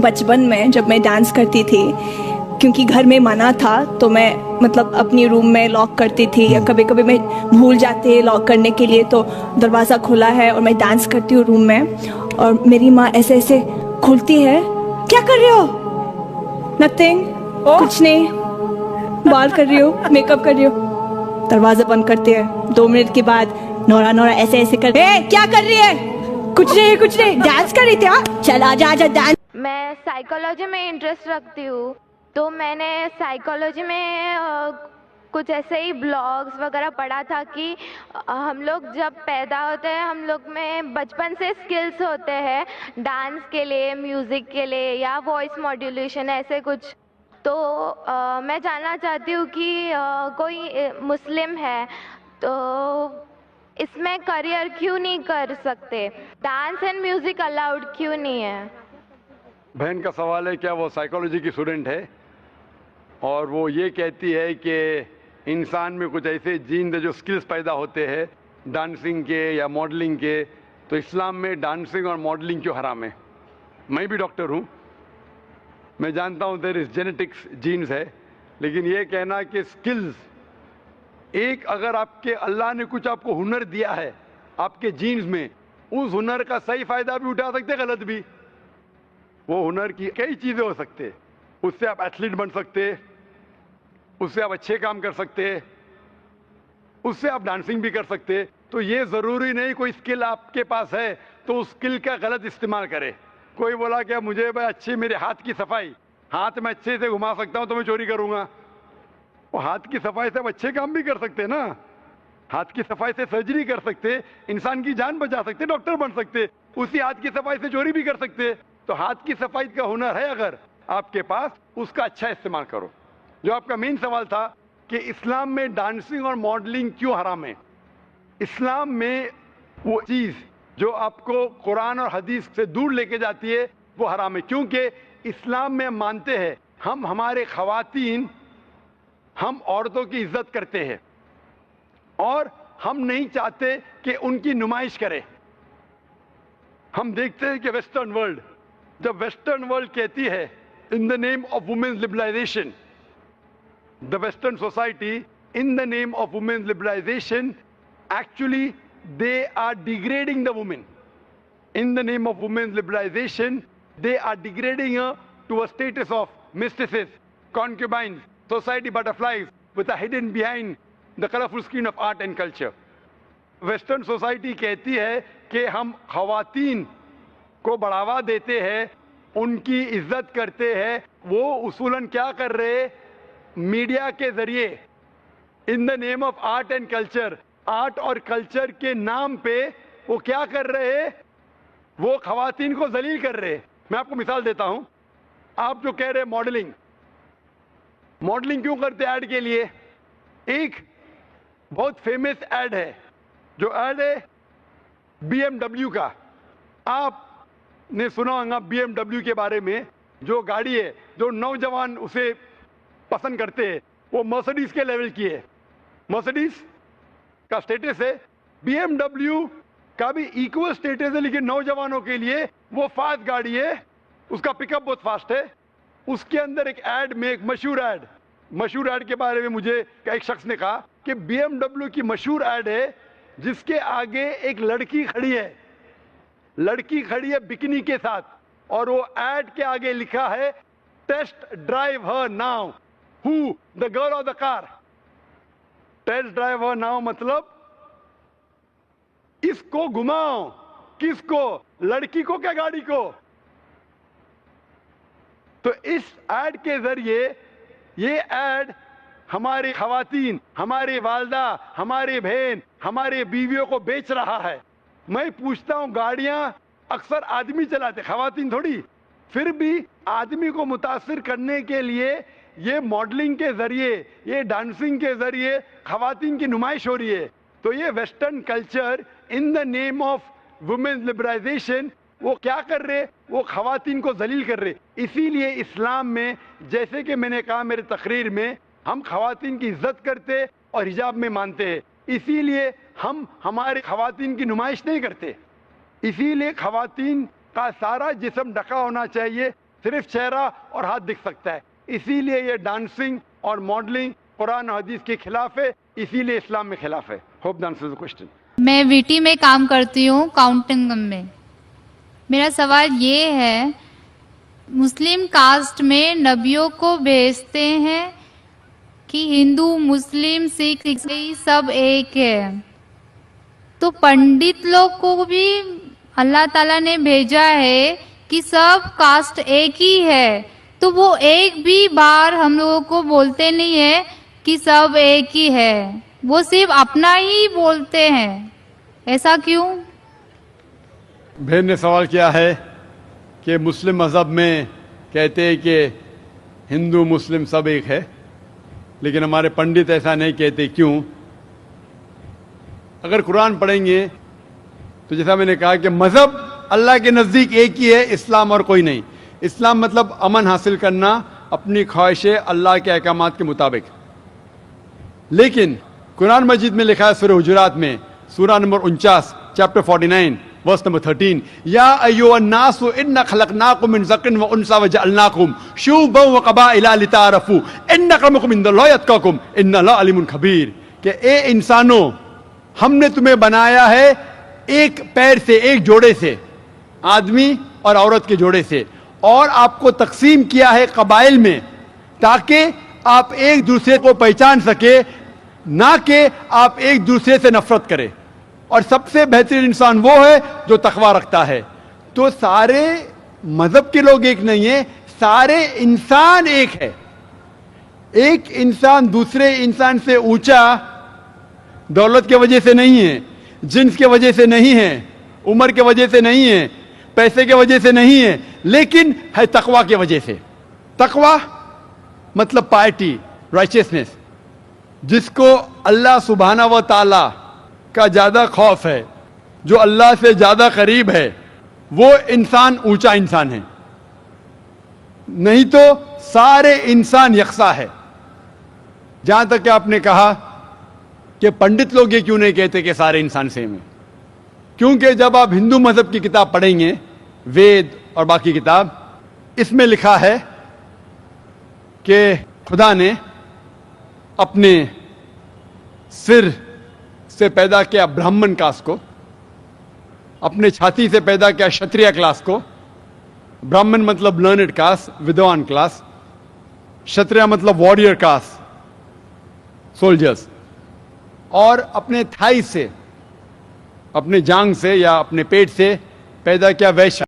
बचपन में जब मैं डांस करती थी, क्योंकि घर में मना था तो मैं मतलब अपनी रूम में लॉक करती थी, या कभी कभी मैं भूल जाती है लॉक करने के लिए तो दरवाज़ा खुला है और मैं डांस करती हूँ रूम में, और मेरी माँ ऐसे ऐसे खुलती है, क्या कर रही हो? नथिंग, कुछ नहीं, बाल कर रही हो, मेकअप कर रही हो। दरवाज़ा बंद करती है। 2 मिनट के बाद नोरा नोरा ऐसे ऐसे कर, क्या कर रही है? कुछ नहीं, डांस कर रही थी। हाँ चल आजा डांस। मैं साइकोलॉजी में इंटरेस्ट रखती हूँ, तो मैंने साइकोलॉजी में कुछ ऐसे ही ब्लॉग्स वगैरह पढ़ा था कि हम लोग जब पैदा होते हैं, हम लोग में बचपन से स्किल्स होते हैं डांस के लिए, म्यूज़िक के लिए, या वॉइस मॉड्यूलेशन, ऐसे कुछ। तो मैं जानना चाहती हूँ कि कोई मुस्लिम है तो इसमें करियर क्यों नहीं कर सकते? डांस एंड म्यूज़िक अलाउड क्यों नहीं है? बहन का सवाल है, क्या वो साइकोलॉजी की स्टूडेंट है और वो ये कहती है कि इंसान में कुछ ऐसे जीन है जो स्किल्स पैदा होते हैं डांसिंग के या मॉडलिंग के, तो इस्लाम में डांसिंग और मॉडलिंग क्यों हराम है? मैं भी डॉक्टर हूँ, मैं जानता हूँ देयर इज जेनेटिक्स जीन्स है, लेकिन ये कहना कि स्किल्स, एक अगर आपके अल्लाह ने कुछ आपको हुनर दिया है आपके जीन्स में, उस हुनर का सही फायदा भी उठा सकते, गलत भी। वो हुनर की कई चीजें हो सकते, उससे आप एथलीट बन सकते, उससे आप अच्छे काम कर सकते, उससे आप डांसिंग भी कर सकते। तो ये जरूरी नहीं कोई स्किल आपके पास है तो उस स्किल का गलत इस्तेमाल करे। कोई बोला कि मुझे भाई अच्छी, मेरे हाथ की सफाई, हाथ में अच्छे से घुमा सकता हूं तो मैं चोरी करूंगा। वो हाथ की सफाई से आप अच्छे काम भी कर सकते ना, हाथ की सफाई से सर्जरी कर सकते, इंसान की जान बचा सकते, डॉक्टर बन सकते, उसी हाथ की सफाई से चोरी भी कर सकते। तो हाथ की सफाई का हुनर है अगर आपके पास, उसका अच्छा इस्तेमाल करो। जो आपका मेन सवाल था कि इस्लाम में डांसिंग और मॉडलिंग क्यों हराम है, इस्लाम में वो चीज जो आपको कुरान और हदीस से दूर लेके जाती है वो हराम है, क्योंकि इस्लाम में मानते हैं हम, हमारे खवातीन, हम औरतों की इज्जत करते हैं और हम नहीं चाहते कि उनकी नुमाइश करें। हम देखते हैं कि वेस्टर्न वर्ल्ड, जब वेस्टर्न वर्ल्ड कहती है in the name of women's liberalisation, the western society in the name of women's liberalisation, actually they are degrading the women. In the name of women's liberalization, they are degrading her to a status of mistresses, concubines, society butterflies, with a hidden behind the colorful screen of art and culture. Western society कहती है कि हम खवातीन को बढ़ावा देते हैं, उनकी इज्जत करते हैं। वो उसूलन क्या कर रहे हैं? मीडिया के जरिए, इन the name of art and culture, art और कल्चर के नाम पे वो क्या कर रहे हैं? वो खवातीन को जलील कर रहे हैं। मैं आपको मिसाल देता हूं। आप जो कह रहे हैं मॉडलिंग, मॉडलिंग क्यों करते हैं? ऐड के लिए। एक बहुत फेमस ऐड है, जो ऐड है BMW का। आपने सुना होगा BMW के बारे में, जो गाड़ी है, जो नौजवान उसे पसंद करते हैं, वो मर्सिडीज के लेवल की है। मर्सिडीज का स्टेटस है, BMW का भी इक्वल स्टेटस है, लेकिन नौजवानों के लिए वो फास्ट गाड़ी है, उसका पिकअप बहुत फास्ट है। उसके अंदर एक ऐड में, एक मशहूर ऐड के बारे में मुझे एक शख्स ने कहा कि BMW की मशहूर ऐड है जिसके आगे एक लड़की खड़ी है बिकिनी के साथ, और वो ऐड के आगे लिखा है test drive her now, who the girl of the car. Test drive her now मतलब इसको घुमाओ। किसको? लड़की को क्या गाड़ी को? तो इस ऐड के जरिए ये ऐड हमारी खवातीन, हमारी वालदा, हमारी बहन, हमारे बीवियों को बेच रहा है। मैं पूछता हूं, गाड़ियां अक्सर आदमी चलाते, खवातीन थोड़ी। फिर भी आदमी को मुतासिर करने के लिए ये मॉडलिंग के जरिए, ये डांसिंग के जरिए खवातीन की नुमाइश हो रही है। तो ये western culture in the name of women's liberalisation, वो क्या कर रहे? वो खवातीन को जलील कर रहे। इसीलिए इस्लाम में, जैसे कि मैंने कहा मेरे तकरीर में, हम खवातीन की इज्जत करते और हिजाब में मानते हैं। इसीलिए हम हमारे खवातीन की नुमाइश नहीं करते। इसीलिए खवातीन का सारा जिस्म ढका होना चाहिए, صرف چہرہ اور ہاتھ دکھ سکتا ہے. اسی لیے یہ ڈانسنگ اور ماڈلنگ قرآن و حدیث کے خلاف ہے, اسی لیے اسلام میں خلاف ہے. Hope the answers the question. میں ویٹی میں کام کرتی ہوں, کاؤنٹنگ میں. میرا سوال یہ ہے, مسلم کاسٹ میں نبیوں کو بھیجتے ہیں کہ ہندو مسلم سکھ عیسائی سب ایک ہے, تو پنڈت لوگ کو بھی اللہ تعالیٰ نے بھیجا ہے کہ سب کاسٹ ایک ہی ہے, تو وہ ایک بھی بار ہم لوگوں کو بولتے نہیں ہے کہ سب ایک ہی ہے, وہ صرف اپنا ہی بولتے ہیں, ایسا کیوں؟ بہن نے سوال کیا ہے کہ مسلم مذہب میں کہتے ہیں کہ ہندو مسلم سب ایک ہے, لیکن ہمارے پنڈت ایسا نہیں کہتے, کیوں؟ اگر قرآن پڑھیں گے تو جیسا میں نے کہا کہ مذہب اللہ کے نزدیک ایک ہی ہے, اسلام اور کوئی نہیں. اسلام مطلب امن حاصل کرنا اپنی خواہشیں اللہ کے احکامات کے مطابق. لیکن قرآن مجید میں لکھا ہے سورہ حجرات میں, سورہ نمبر 49 چیپٹر 49 ورس نمبر 13, یا ایھا الناس انا خلقناکم من ذکر و انثی وجعلناکم شعوبا وقبائل لتعارفوا ان اکرمکم عند اللہ اتقاکم ان اللہ علیم خبیر, کہ اے انسانوں ہم نے تمہیں بنایا ہے ایک پیر سے, ایک جوڑے سے, آدمی اور عورت کے جوڑے سے, اور آپ کو تقسیم کیا ہے قبائل میں تاکہ آپ ایک دوسرے کو پہچان سکے, نہ کہ آپ ایک دوسرے سے نفرت کریں. اور سب سے بہترین انسان وہ ہے جو تقوی رکھتا ہے. تو سارے مذہب کے لوگ ایک نہیں ہیں, سارے انسان ایک ہے. ایک انسان دوسرے انسان سے اونچا دولت کی وجہ سے نہیں ہے, جنس کی وجہ سے نہیں ہے, عمر کی وجہ سے نہیں ہے, پیسے کی وجہ سے نہیں ہے, لیکن ہے تقوی کی وجہ سے. تقوی مطلب پائٹی, رائچسنس. جس کو اللہ سبحانہ و تعالی کا زیادہ خوف ہے, جو اللہ سے زیادہ قریب ہے, وہ انسان اونچا انسان ہے. نہیں تو سارے انسان یکساں ہے. جہاں تک کہ آپ نے کہا کہ پنڈت لوگ یہ کیوں نہیں کہتے کہ سارے انسان سیم ہیں, کیونکہ جب آپ ہندو مذہب کی کتاب پڑھیں گے, وید اور باقی کتاب, اس میں لکھا ہے کہ خدا نے اپنے سر سے پیدا کیا برہمن کاسٹ کو, اپنے چھاتی سے پیدا کیا شتریہ کلاس کو. برہمن مطلب لرنڈ کاسٹ, ودوان کلاس. شتریہ مطلب وارڈیئر کاسٹ, سولجرز. اور اپنے تھائی سے, اپنے جانگ سے یا اپنے پیٹ سے پیدا کیا ویشیا.